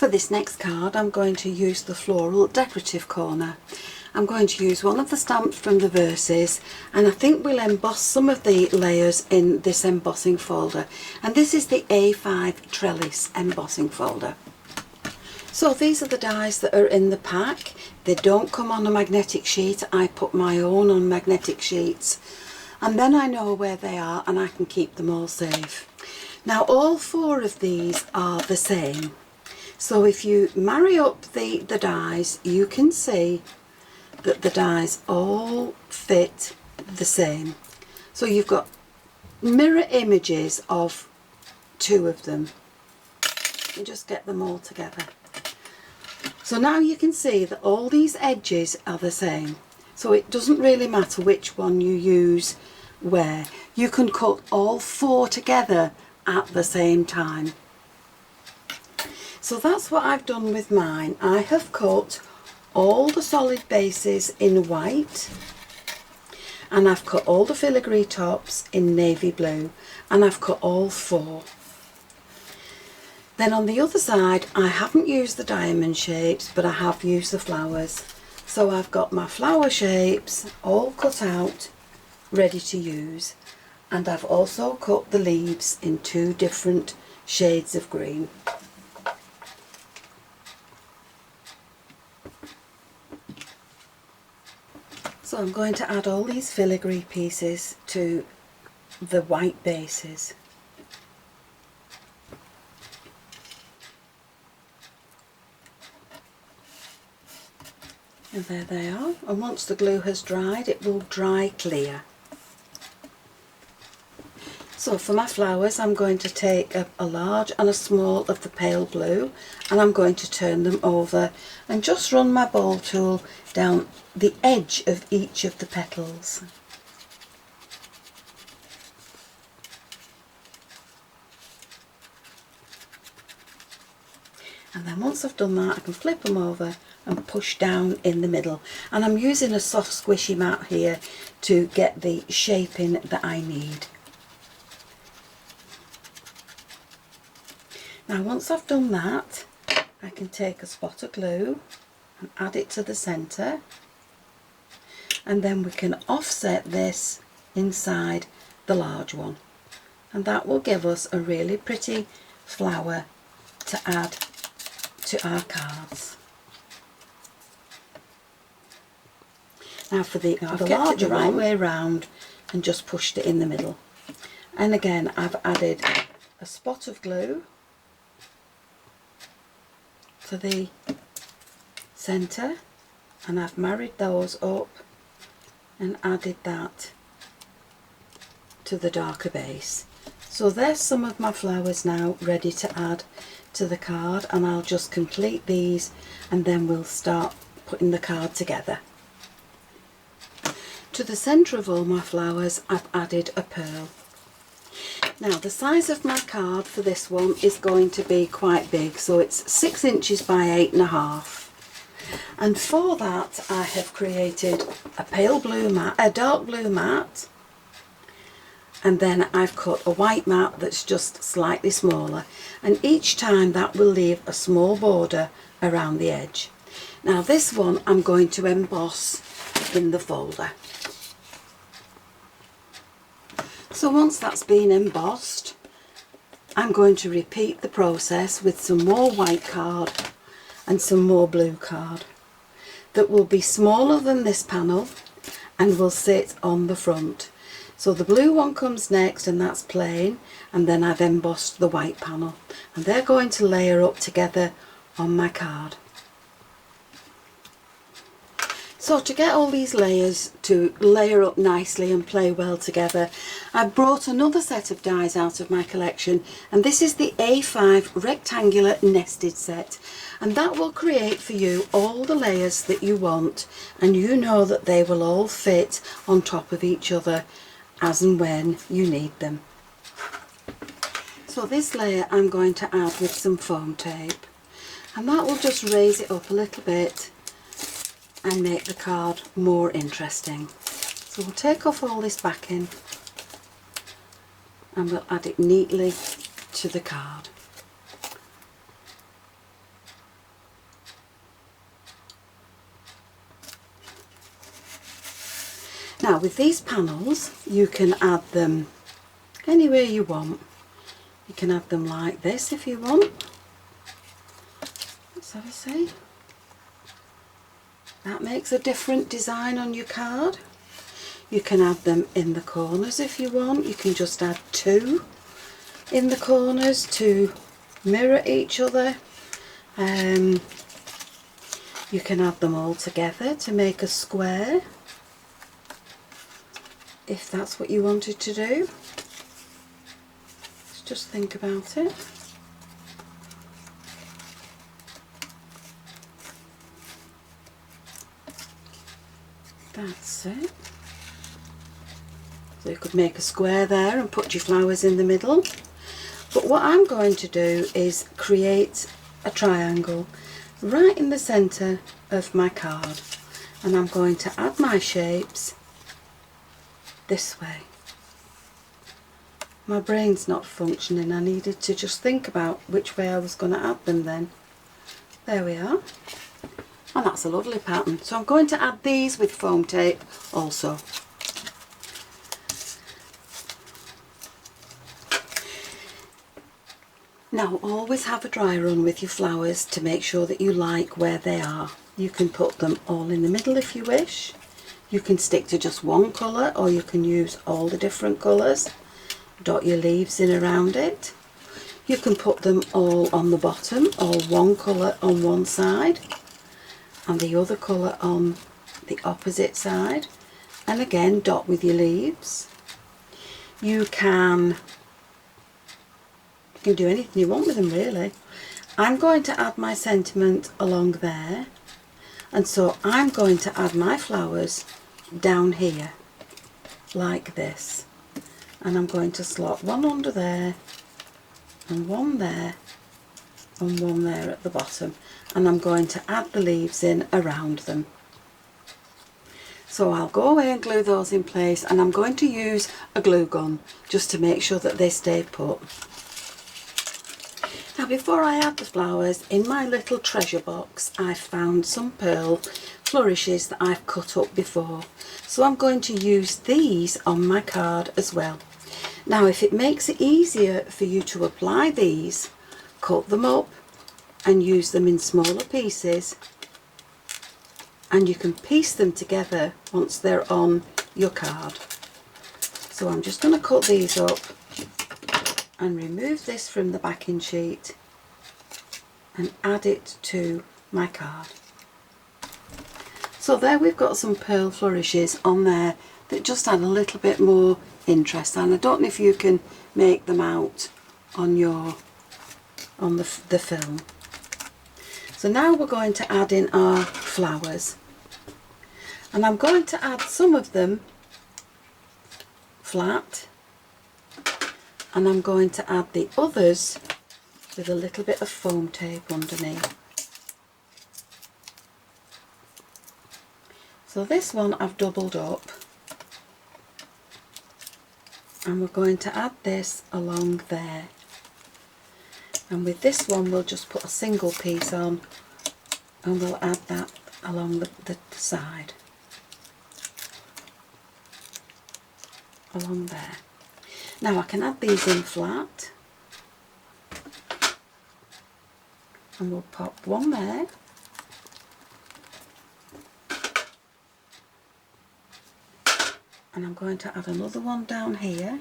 For this next card I'm going to use the Floral Decorative corner. I'm going to use one of the stamps from the Verses, and I think we'll emboss some of the layers in this embossing folder, and this is the A5 Trellis embossing folder. So these are the dies that are in the pack. They don't come on a magnetic sheet. I put my own on magnetic sheets, and then I know where they are and I can keep them all safe. Now all 4 of these are the same, so if you marry up the dies, you can see that the dies all fit the same. So you've got mirror images of 2 of them, and just get them all together. So now you can see that all these edges are the same, so it doesn't really matter which one you use where. You can cut all 4 together at the same time. So that's what I've done with mine. I have cut all the solid bases in white, and I've cut all the filigree tops in navy blue, and I've cut all 4. Then on the other side I haven't used the diamond shapes, but I have used the flowers. So I've got my flower shapes all cut out, ready to use, and I've also cut the leaves in 2 different shades of green. So I'm going to add all these filigree pieces to the white bases. And there they are, and once the glue has dried it will dry clear. So for my flowers I'm going to take a large and a small of the pale blue, and I'm going to turn them over and just run my ball tool down the edge of each of the petals. And then once I've done that I can flip them over and push down in the middle, and I'm using a soft squishy mat here to get the shaping that I need. Now once I've done that I can take a spot of glue and add it to the centre, and then we can offset this inside the large one, and that will give us a really pretty flower to add to our cards. Now for the larger one, right way round and just pushed it in the middle, and again I've added a spot of glue to the centre, and I've married those up and added that to the darker base. So there's some of my flowers now ready to add to the card, and I'll just complete these and then we'll start putting the card together. To the centre of all my flowers I've added a pearl. Now the size of my card for this one is going to be quite big, so it's 6 inches by 8.5, and for that I have created a pale blue mat, a dark blue mat, and then I've cut a white mat that's just slightly smaller, and each time that will leave a small border around the edge. Now this one I'm going to emboss in the folder. So once that's been embossed, I'm going to repeat the process with some more white card and some more blue card that will be smaller than this panel and will sit on the front. So the blue one comes next, and that's plain, and then I've embossed the white panel, and they're going to layer up together on my card. So to get all these layers to layer up nicely and play well together, I brought another set of dies out of my collection, and this is the A5 rectangular nested set, and that will create for you all the layers that you want, and you know that they will all fit on top of each other as and when you need them. So this layer I'm going to add with some foam tape, and that will just raise it up a little bit and make the card more interesting. So we'll take off all this backing and we'll add it neatly to the card. Now with these panels you can add them anywhere you want. You can add them like this if you want. Let's have a see. That makes a different design on your card. You can add them in the corners if you want. You can just add two in the corners to mirror each other. You can add them all together to make a square if that's what you wanted to do. Let's just think about it. That's it. So you could make a square there and put your flowers in the middle. But what I'm going to do is create a triangle right in the centre of my card, and I'm going to add my shapes this way. My brain's not functioning. I needed to just think about which way I was going to add them then. There we are. And that's a lovely pattern. So I'm going to add these with foam tape also. Now always have a dry run with your flowers to make sure that you like where they are. You can put them all in the middle if you wish. You can stick to just one colour, or you can use all the different colours. Dot your leaves in around it. You can put them all on the bottom, or one colour on one side and the other colour on the opposite side, and again dot with your leaves. You can do anything you want with them really. I'm going to add my sentiment along there, and so I'm going to add my flowers down here like this, and I'm going to slot one under there and one there and one there at the bottom, and I'm going to add the leaves in around them. So I'll go away and glue those in place, and I'm going to use a glue gun just to make sure that they stay put. Now before I add the flowers, in my little treasure box I found some pearl flourishes that I've cut up before, so I'm going to use these on my card as well. Now if it makes it easier for you to apply these, cut them up and use them in smaller pieces, and you can piece them together once they're on your card. So I'm just going to cut these up and remove this from the backing sheet and add it to my card. So there we've got some pearl flourishes on there that just add a little bit more interest, and I don't know if you can make them out on the film. So now we're going to add in our flowers, and I'm going to add some of them flat, and I'm going to add the others with a little bit of foam tape underneath. So this one I've doubled up, and we're going to add this along there, and with this one we'll just put a single piece on, and we'll add that along the side, along there. Now I can add these in flat, and we'll pop one there, and I'm going to add another one down here,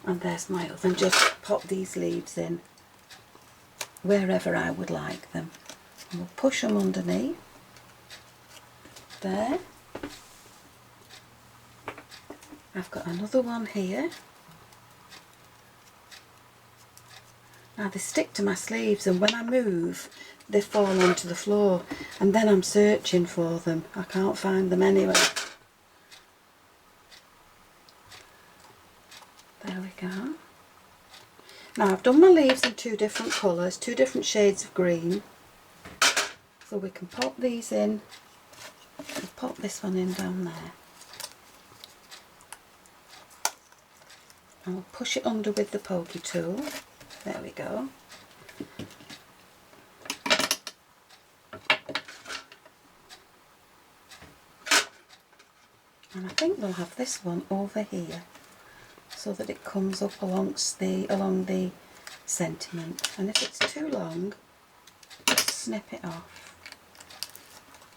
and there's my other, and just pop these leaves in wherever I would like them, and we'll push them underneath there. I've got another one here. Now they stick to my sleeves, and when I move they fall onto the floor, and then I'm searching for them. I can't find them anywhere. There we go. Now I've done my leaves in two different colours, two different shades of green. So we can pop these in, and pop this one in down there. And we'll push it under with the pokey tool. There we go. And I think we'll have this one over here so that it comes up along the sentiment. And if it's too long, just snip it off.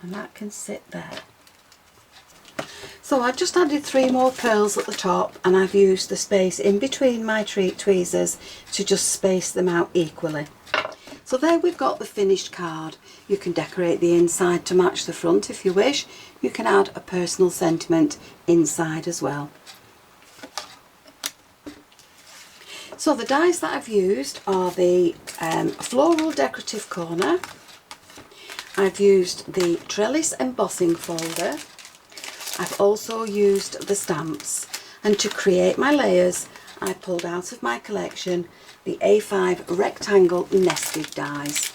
And that can sit there. So I've just added 3 more pearls at the top, and I've used the space in between my tweezers to just space them out equally. So there we've got the finished card. You can decorate the inside to match the front if you wish. You can add a personal sentiment inside as well. So the dies that I've used are the Floral Decorative Corner. I've used the Trellis Embossing Folder. I've also used the stamps, and to create my layers I pulled out of my collection the A5 rectangle nested dies.